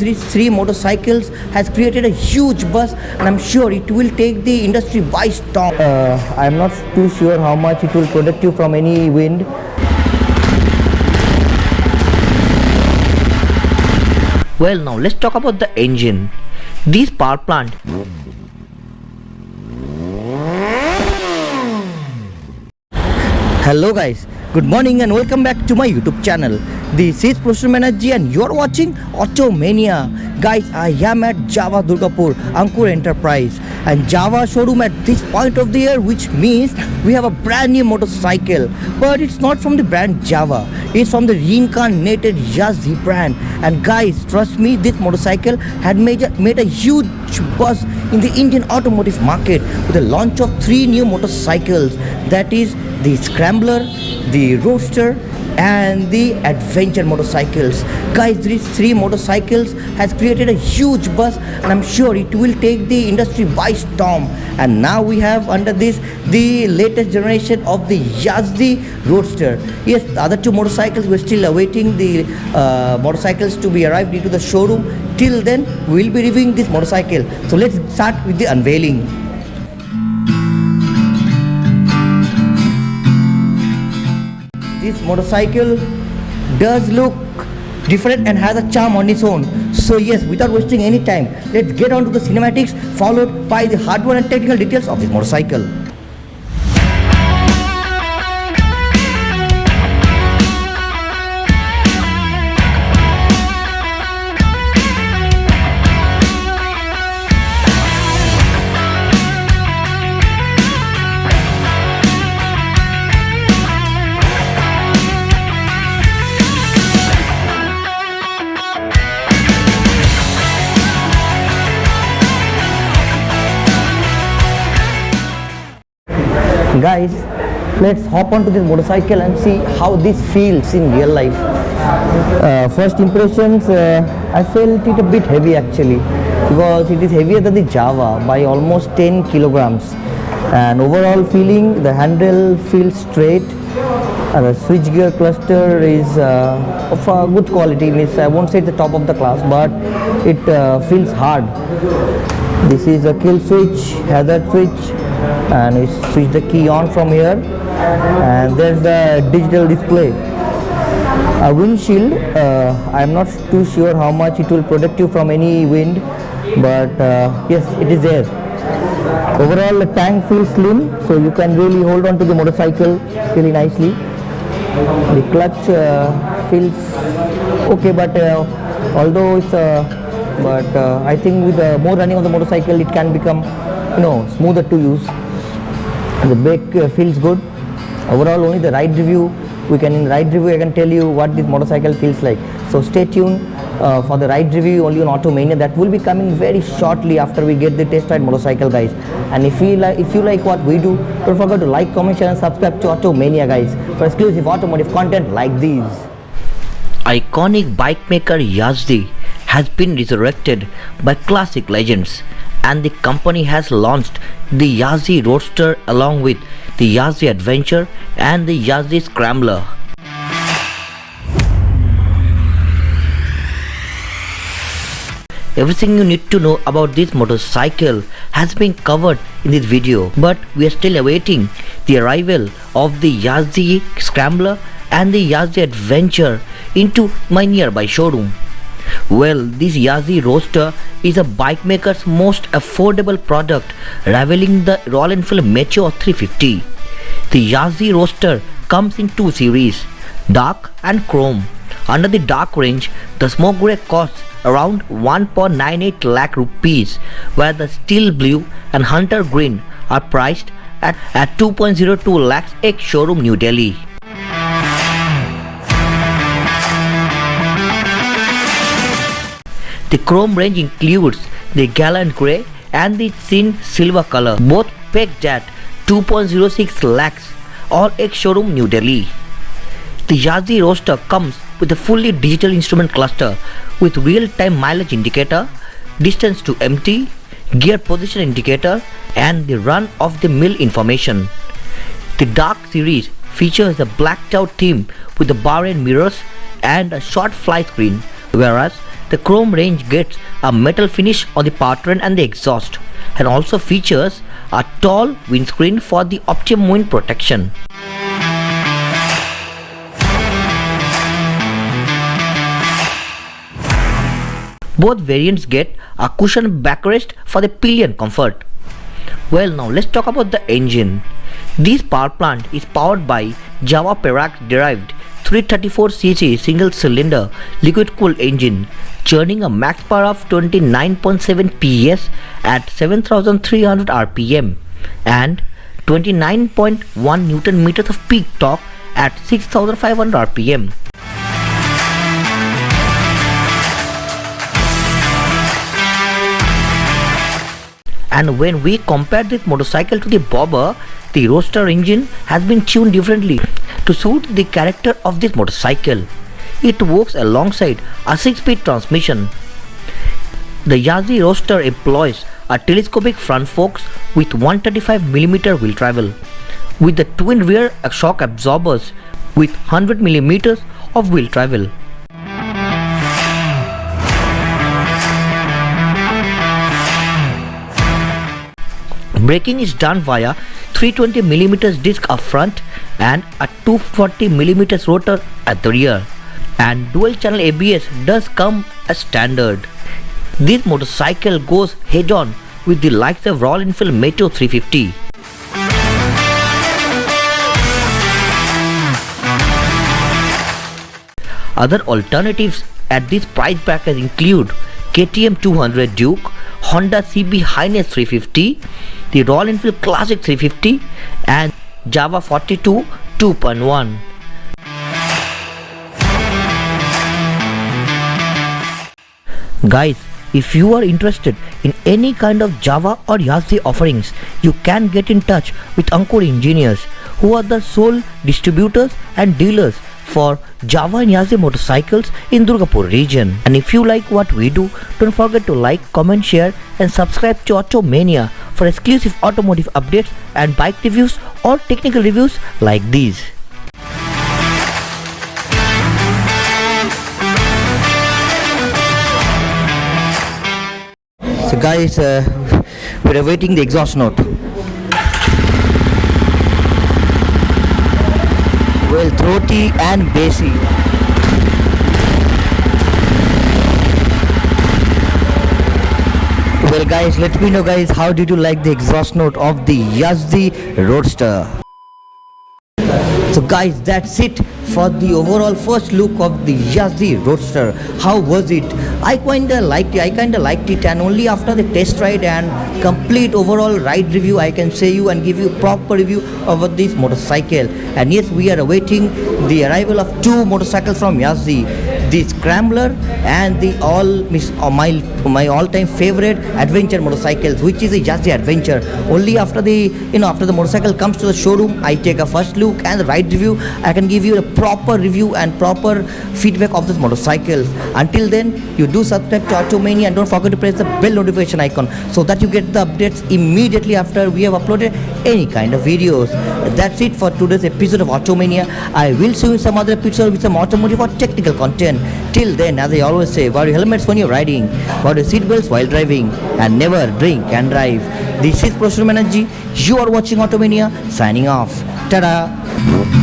these three motorcycles has created a huge buzz, and I'm sure it will take the industry by storm. I'm not too sure how much it will protect you from any wind. Well, now let's talk about the engine. This power plant Hello guys, good morning and welcome back to my YouTube channel. This is Professor Banerjee and you're watching Automania. Guys, I am at Java Durgapur Ankur Enterprise and Java showroom at this point of the year, which means we have a brand new motorcycle. But it's not from the brand Java, it's from the reincarnated Yezdi brand. And guys, trust me, this motorcycle had made a huge buzz in the Indian automotive market with the launch of three new motorcycles, that is the Scrambler, the Roadster and the Adventure motorcycles. Guys, these three motorcycles has created a huge buzz, and I'm sure it will take the industry by storm. And now we have under this the latest generation of the Yezdi Roadster. Yes, the other two motorcycles, we're still awaiting the motorcycles to be arrived into the showroom. Till then, we'll be reviewing this motorcycle. So let's start with the unveiling. This motorcycle does look different and has a charm on its own. So yes, without wasting any time, let's get on to the cinematics, followed by the hardware and technical details of this motorcycle. Guys, let's hop onto this motorcycle and see how this feels in real life. First impressions, I felt it a bit heavy actually, because it is heavier than the Java by almost 10 kilograms. And overall feeling, the handle feels straight. The switchgear cluster is of a good quality. Means I won't say the top of the class, but it feels hard. This is a kill switch, hazard switch, and we switch the key on from here, and there's the digital display. A windshield, I'm not too sure how much it will protect you from any wind, but yes, it is there. Overall, the tank feels slim, so you can really hold on to the motorcycle really nicely. The clutch feels okay, but although it's I think with more running of the motorcycle, it can become smoother to use. The brake feels good. Overall, only the ride review I can tell you what this motorcycle feels like. So stay tuned for the ride review only on Automania. That will be coming very shortly after we get the test ride motorcycle, guys. And if you like what we do, don't forget to like, comment, share and subscribe to Automania, guys, for exclusive automotive content like these. iconic bike maker Yezdi has been resurrected by classic legends, and the company has launched the Yezdi Roadster along with the Yezdi Adventure and the Yezdi Scrambler. Everything you need to know about this motorcycle has been covered in this video, but we are still awaiting the arrival of the Yezdi Scrambler and the Yezdi Adventure into my nearby showroom. Well, this Yezdi Roadster is a bike maker's most affordable product, rivaling the Royal Enfield Meteor 350. The Yezdi Roadster comes in two series, dark and chrome. Under the dark range, the smoke grey costs around 1.98 lakh rupees, where the steel blue and hunter green are priced at 2.02 lakhs ex showroom New Delhi. The chrome range includes the gallant grey and the thin silver color, both pegged at 2.06 lakhs, all ex showroom New Delhi. The Yezdi Roadster comes with a fully digital instrument cluster with real-time mileage indicator, distance to empty, gear position indicator and the run-of-the-mill information. The Dark series features a blacked out theme with the bar end mirrors and a short fly screen, whereas the chrome range gets a metal finish on the powertrain and the exhaust, and also features a tall windscreen for the optimum wind protection. Both variants get a cushioned backrest for the pillion comfort. Well, now let's talk about the engine. This power plant is powered by Jawa Perak derived 334cc single cylinder liquid cooled engine, churning a max power of 29.7 PS at 7300 rpm and 29.1 Newton meters of peak torque at 6500 rpm. And when we compare this motorcycle to the Bobber, the Roadster engine has been tuned differently to suit the character of this motorcycle. It works alongside a 6-speed transmission. The Yezdi Roadster employs a telescopic front forks with 135mm wheel travel, with the twin rear shock absorbers with 100mm of wheel travel. Braking is done via 320mm disc up front and a 240mm rotor at the rear, and dual channel ABS does come as standard. This motorcycle goes head on with the likes of Royal Enfield Meteor 350. Other alternatives at this price bracket include KTM 200 Duke, Honda CB Highness 350, the Royal Enfield Classic 350 and Java 42 2.1. Guys, if you are interested in any kind of Java or Yezdi offerings, you can get in touch with Ankur Engineers, who are the sole distributors and dealers for Java and Yezdi motorcycles in Durgapur region. And if you like what we do, don't forget to like, comment, share and subscribe to Automania for exclusive automotive updates and bike reviews or technical reviews like these. So guys, we're awaiting the exhaust note. Well, throaty and bassy. Well guys, let me know guys, how did you like the exhaust note of the Yezdi Roadster? So guys, that's it for the overall first look of the Yezdi Roadster. How was it? I kinda liked it, and only after the test ride and complete overall ride review I can say you and give you proper review of this motorcycle. And yes, we are awaiting the arrival of two motorcycles from Yezdi, the Scrambler and the my all-time favorite adventure motorcycles, which is a Yezdi Adventure. Only after the motorcycle comes to the showroom, I take a first look and the ride review. I can give you a proper review and proper feedback of this motorcycle. Until then, you do subscribe to Automania and don't forget to press the bell notification icon so that you get the updates immediately after we have uploaded any kind of videos. That's it for today's episode of Automania. I will see you in some other episode with some automotive or technical content. Till then, as I always say, wear your helmets when you're riding, wear your seatbelts while driving, and never drink and drive. This is Professor Energy. You are watching Automania. Signing off. Ta-da!